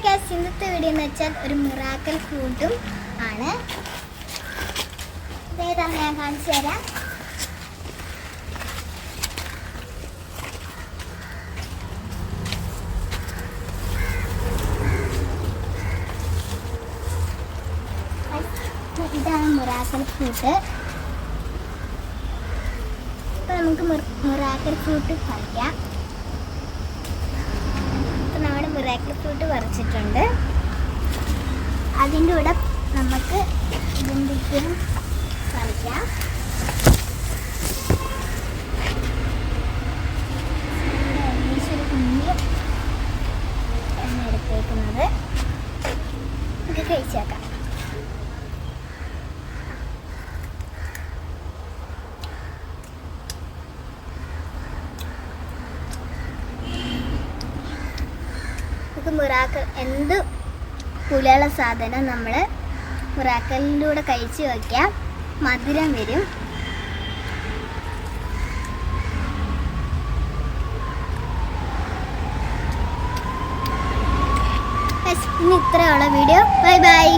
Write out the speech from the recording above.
Guys, ഇന്നത്തെ video എന്ന് വെച്ചാൽ ഒരു മിറാക്കൽ ഫ്രൂട്ടും ആണ്. ഇതേതാണ് ഞാൻ കാണിച്ചു തരാം. ഇതാണ് മിറാക്കൽ ഫ്രൂട്ട്. ഇപ്പം നമുക്ക് മിറാക്കൽ ഫ്രൂട്ട് പറിക്കാം. ഇപ്പം നമ്മുടെ മിറാക്കൽ ഫ്രൂട്ട് പറിച്ചിട്ടുണ്ട്. അതിൻ്റെ കൂടെ നമുക്ക് എന്തൊക്കെയും പറിക്കാം. ഏകദേശം കുഞ്ഞ് ആണ് എടുത്തേക്കുന്നത്. നമുക്ക് കഴിച്ചേക്കാം. മിറാക്കൽ എന്ത് പുളിയുള്ള സാധനം നമ്മൾ മിറാക്കലിലൂടെ കഴിച്ച് വയ്ക്കാം. മധുരം വരും. ഇനി ഇത്രയുള്ള വീഡിയോ. Bye bye.